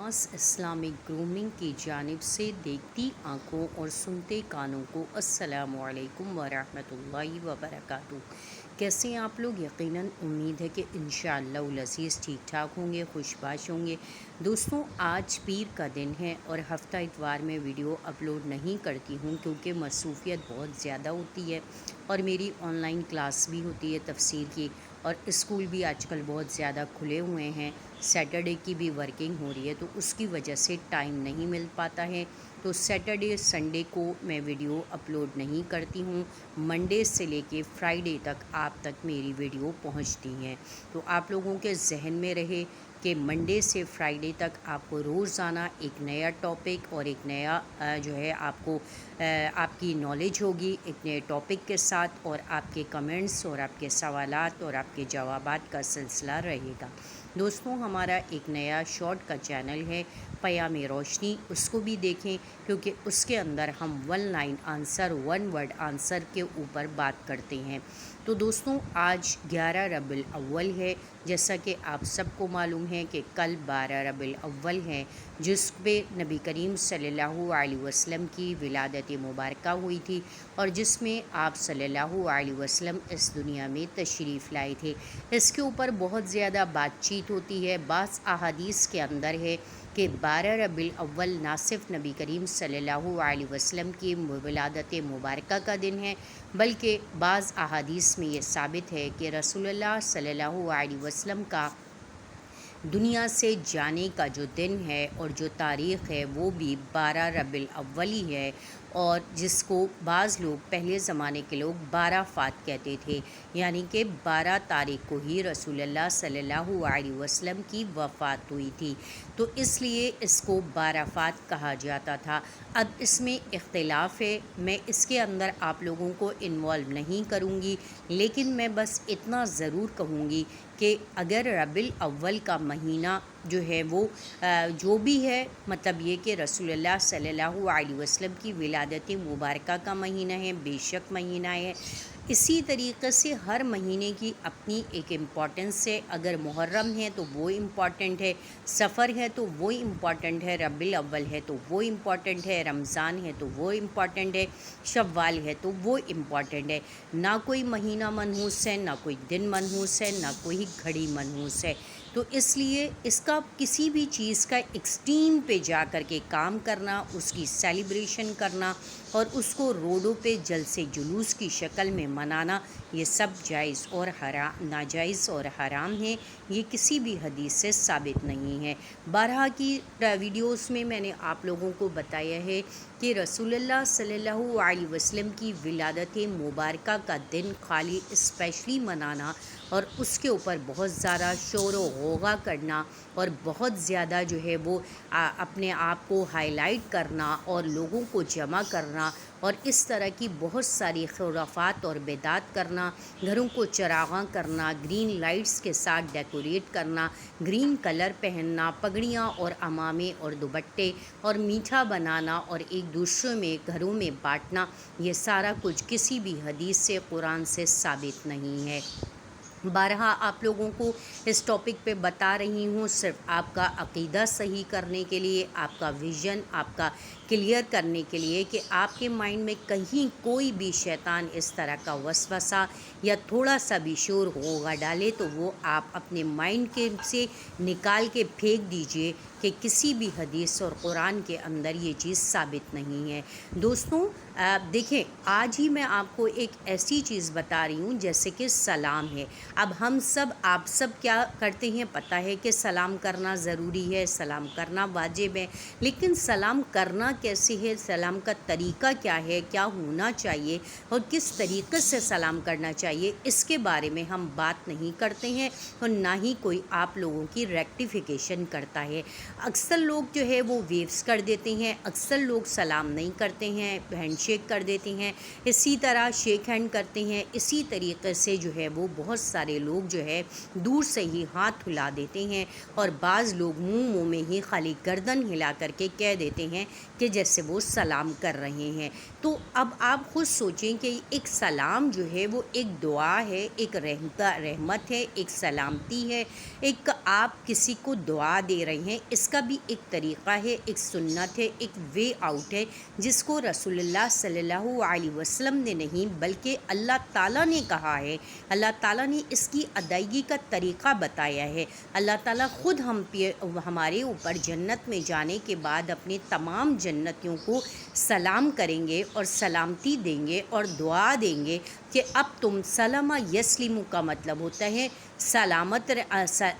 मास Islamic grooming की जानिब से देखती आँखों और सुनते कानों को अस्सलामु अलैकुम वरहमतुल्लाहि वबरकातुहू। कैसे हैं आप लोग? यकीनन उम्मीद है कि इंशाअल्लाह अज़ीज़ ठीक ठाक होंगे, खुशबाश होंगे। दोस्तों, आज पीर का दिन है और हफ़्ता इतवार में वीडियो अपलोड नहीं करती हूँ क्योंकि मसरूफ़ियत बहुत ज़्यादा होती है और मेरी ऑनलाइन क्लास भी होती है तफसीर की, और स्कूल भी आजकल बहुत ज़्यादा खुले हुए हैं। सैटरडे की भी वर्किंग हो रही है तो उसकी वजह से टाइम नहीं मिल पाता है। तो सैटरडे संडे को मैं वीडियो अपलोड नहीं करती हूँ। मंडे से लेके फ्राइडे तक आप तक मेरी वीडियो पहुँचती हैं। तो आप लोगों के जहन में रहे कि मंडे से फ्राइडे तक आपको रोज़ाना एक नया टॉपिक और एक नया जो है आपको आपकी नॉलेज होगी एक नए टॉपिक के साथ, और आपके कमेंट्स और आपके सवालात और आपके जवाबात का सिलसिला रहेगा। दोस्तों, हमारा एक नया शॉर्ट का चैनल है पयामे रोशनी, उसको भी देखें क्योंकि उसके अंदर हम one line answer, one word answer के ऊपर बात करते हैं। तो दोस्तों, आज 11 रबीउल अव्वल है। जैसा कि आप सबको मालूम है कि कल 12 रबीउल अव्वल है, जिस पे नबी करीम सल्लल्लाहु अलैहि वसल्लम की विलादत मुबारक हुई थी और जिसमें आप सल्लल्लाहु अलैहि वसल्लम इस दुनिया में तशरीफ़ लाए थे। इसके ऊपर बहुत ज़्यादा बातचीत होती है। बाज़ अहादीस के अंदर है कि 12 रबीउल अव्वल ना सिर्फ नबी करीम सल्लल्लाहु अलैहि वसल्लम की विलादत मुबारक का दिन है, बल्कि बाज़ अहादीस में ये साबित है कि रसूलुल्लाह सल्लल्लाहु अलैहि वसल्लम का दुनिया से जाने का जो दिन है और जो तारीख़ है वो भी 12 रबीउल अव्वल ही है, और जिसको बाज़ लोग पहले ज़माने के लोग 12 फ़ात कहते थे, यानी कि 12 तारीख़ को ही रसूलुल्लाह सल्लल्लाहु अलैहि वसल्लम की वफ़ात हुई थी। तो इसलिए इसको 12 फ़ात कहा जाता था। अब इसमें इख्तिलाफ़ है, मैं इसके अंदर आप लोगों को इन्वॉल्व नहीं करूँगी, लेकिन मैं बस इतना ज़रूर कहूँगी कि अगर रबीउल अव्वल का महीना जो है वो जो भी है, मतलब ये कि रसूलुल्लाह सल्लल्लाहु अलैहि वसल्लम की विलादत मुबारक का महीना है, बेशक महीना है। इसी तरीक़े से हर महीने की अपनी एक इम्पॉर्टेंस है। अगर मुहर्रम है तो वो इम्पॉर्टेंट है, सफ़र है तो वो इम्पॉर्टेंट है, रबीउल अव्वल है तो वो इम्पॉर्टेंट है, रमज़ान है तो वो इम्पॉर्टेंट है, शव्वाल है तो वो इम्पॉर्टेंट है। ना कोई महीना मनहूस है, ना कोई दिन मनहूस है, ना कोई घड़ी मनहूस है। तो इसलिए इसका किसी भी चीज़ का एक्सट्रीम पे जा कर के काम करना, उसकी सेलिब्रेशन करना और उसको रोडों पे जलसे जुलूस की शक्ल में मनाना, ये सब जायज़ और नाजायज़ और हराम है। ये किसी भी हदीस से साबित नहीं है। बारहा की वीडियोस में मैंने आप लोगों को बताया है कि रसूलुल्लाह सल्लल्लाहु अलैहि वसल्लम की विलादत मुबारक का दिन खाली स्पेशली मनाना और उसके ऊपर बहुत ज़्यादा शोर व गौगा करना और बहुत ज़्यादा जो है वो अपने आप को हाईलाइट करना और लोगों को जमा करना और इस तरह की बहुत सारी खुराफात और बेदात करना, घरों को चरागां करना, ग्रीन लाइट्स के साथ डेकोरेट करना, ग्रीन कलर पहनना, पगड़ियाँ और अमामे और दुपट्टे और मीठा बनाना और एक दूसरे में घरों में बांटना, ये सारा कुछ किसी भी हदीस से, कुरान से साबित नहीं है। बारहा आप लोगों को इस टॉपिक पे बता रही हूँ सिर्फ आपका अक़ीदा सही करने के लिए, आपका विज़न आपका क्लियर करने के लिए कि आपके माइंड में कहीं कोई भी शैतान इस तरह का वसवसा या थोड़ा सा भी शोर होगा डाले तो वो आप अपने माइंड के से निकाल के फेंक दीजिए कि किसी भी हदीस और कुरान के अंदर ये चीज़ साबित नहीं है। दोस्तों, देखें, आज ही मैं आपको एक ऐसी चीज़ बता रही हूँ जैसे कि सलाम है। अब हम सब आप सब क्या करते हैं, पता है कि सलाम करना ज़रूरी है, सलाम करना वाजिब है, लेकिन सलाम करना कैसे है, सलाम का तरीक़ा क्या है, क्या होना चाहिए और किस तरीक़े से सलाम करना चाहिए, इसके बारे में हम बात नहीं करते हैं और ना ही कोई आप लोगों की रेक्टिफिकेशन करता है। अक्सर लोग जो है वो वेव्स कर देते हैं, अक्सर लोग सलाम नहीं करते हैं, हैंडशेक कर देते हैं, इसी तरह शेक हैंड करते हैं, इसी तरीक़े से जो है वो बहुत सारे लोग जो है दूर से ही हाथ हिला देते हैं और बाज़ लोग मुंह में ही खाली गर्दन हिला करके कह देते हैं कि जैसे वो सलाम कर रहे हैं। तो अब आप खुद सोचें कि एक सलाम जो है वो एक दुआ है, एक रहमत है, एक सलामती है, एक आप किसी को दुआ दे रहे हैं, اس کا بھی ایک طریقہ ہے، ایک سنت ہے، ایک وے آؤٹ ہے جس کو رسول اللہ صلی اللہ علیہ وسلم نے نہیں بلکہ اللہ تعالیٰ نے کہا ہے۔ اللہ تعالیٰ نے اس کی ادائیگی کا طریقہ بتایا ہے۔ اللہ تعالیٰ خود ہمارے اوپر جنت میں جانے کے بعد اپنے تمام جنتیوں کو سلام کریں گے اور سلامتی دیں گے اور دعا دیں گے کہ اب تم سلمہ یسلمو کا مطلب ہوتا ہے سلامت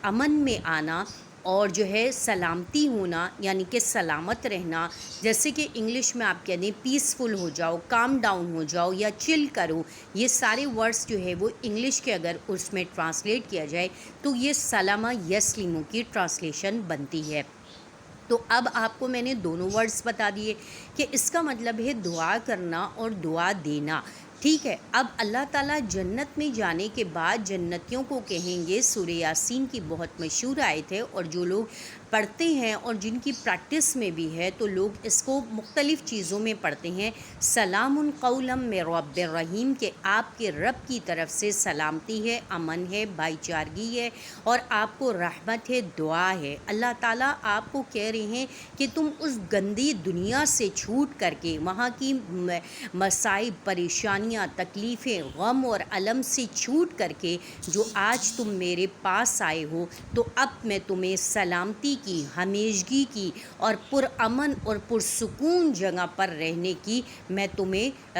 امن میں آنا اور جو ہے سلامتی ہونا، یعنی کہ سلامت رہنا۔ جیسے کہ انگلش میں آپ کہہ دیں پیسفل ہو جاؤ، کام ڈاؤن ہو جاؤ یا چل کرو، یہ سارے ورڈز جو ہے وہ انگلش کے اگر اس میں ٹرانسلیٹ کیا جائے تو یہ سلمہ یسلمو کی ٹرانسلیشن بنتی ہے۔ تو اب آپ کو میں نے دونوں ورڈز بتا دیے کہ اس کا مطلب ہے دعا کرنا اور دعا دینا، ٹھیک ہے۔ اب اللہ تعالیٰ جنت میں جانے کے بعد جنتیوں کو کہیں گے، سورہ یاسین کی بہت مشہور آیت ہے اور جو لوگ پڑھتے ہیں اور جن کی پریکٹس میں بھی ہے تو لوگ اس کو مختلف چیزوں میں پڑھتے ہیں، سلام قولا من رب الرحیم، کہ آپ کے رب کی طرف سے سلامتی ہے، امن ہے، بھائی چارگی ہے اور آپ کو رحمت ہے، دعا ہے۔ اللہ تعالیٰ آپ کو کہہ رہے ہیں کہ تم اس گندی دنیا سے چھوٹ کر کے، وہاں کی مصائب، پریشانیاں، تکلیفیں، غم اور الم سے چھوٹ کر کے جو آج تم میرے پاس آئے ہو تو اب میں تمہیں سلامتی کی، ہمیشگی کی اور پرامن اور پرسکون جگہ پر رہنے کی میں تمہیں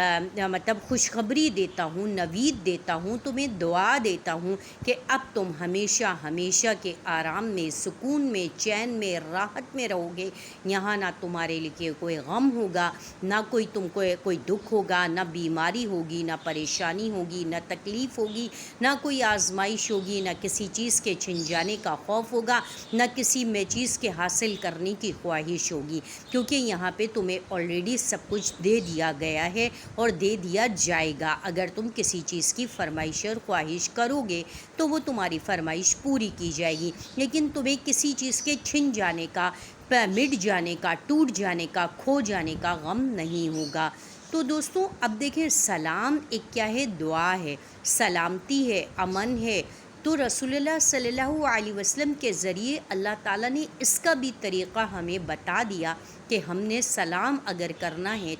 مطلب خوشخبری دیتا ہوں، نوید دیتا ہوں، تمہیں دعا دیتا ہوں کہ اب تم ہمیشہ ہمیشہ کے آرام میں، سکون میں، چین میں، راحت میں رہو گے۔ یہاں نہ تمہارے لیے کوئی غم ہوگا، نہ تم کو کوئی دکھ ہوگا، نہ بیماری ہوگی، نہ پریشانی ہوگی، نہ تکلیف ہوگی، نہ کوئی آزمائش ہوگی، نہ کسی چیز کے چھن جانے کا خوف ہوگا، نہ کسی میں چیز کے حاصل کرنے کی خواہش ہوگی، کیونکہ یہاں پہ تمہیں آلریڈی سب کچھ دے دیا گیا ہے اور دے دیا جائے گا۔ اگر تم کسی چیز کی فرمائش اور خواہش کرو گے تو وہ تمہاری فرمائش پوری کی جائے گی، لیکن تمہیں کسی چیز کے چھن جانے کا، مٹ جانے کا، ٹوٹ جانے کا، کھو جانے کا غم نہیں ہوگا۔ تو دوستوں اب دیکھیں، سلام ایک کیا ہے؟ دعا ہے، سلامتی ہے، امن ہے۔ تو رسول اللہ صلی اللہ علیہ وسلم کے ذریعے اللہ تعالیٰ نے اس کا بھی طریقہ ہمیں بتا دیا کہ ہم نے سلام اگر کرنا ہے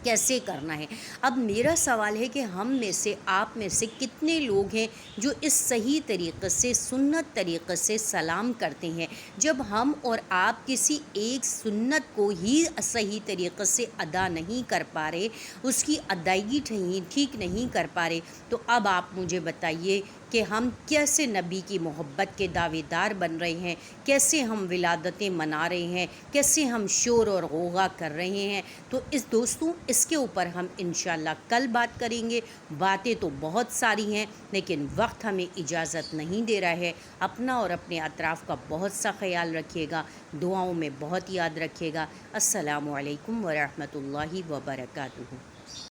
کیسے کرنا ہے۔ اب میرا سوال ہے کہ ہم میں سے، آپ میں سے کتنے لوگ ہیں جو اس صحیح طریقے سے، سنت طریقے سے سلام کرتے ہیں؟ جب ہم اور آپ کسی ایک سنت کو ہی صحیح طریقے سے ادا نہیں کر پا رہے، اس کی ادائیگی ٹھیک نہیں کر پا رہے، تو اب آپ مجھے بتائیے کہ ہم کیسے نبی کی محبت کے دعوے دار بن رہے ہیں، کیسے ہم ولادتیں منا رہے ہیں، کیسے ہم شور اور غوغا کر رہے ہیں۔ تو دوستوں اس کے اوپر ہم انشاءاللہ کل بات کریں گے۔ باتیں تو بہت ساری ہیں لیکن وقت ہمیں اجازت نہیں دے رہا ہے۔ اپنا اور اپنے اطراف کا بہت سا خیال رکھیے گا، دعاؤں میں بہت یاد رکھیے گا۔ السلام علیکم ورحمۃ اللہ وبرکاتہ۔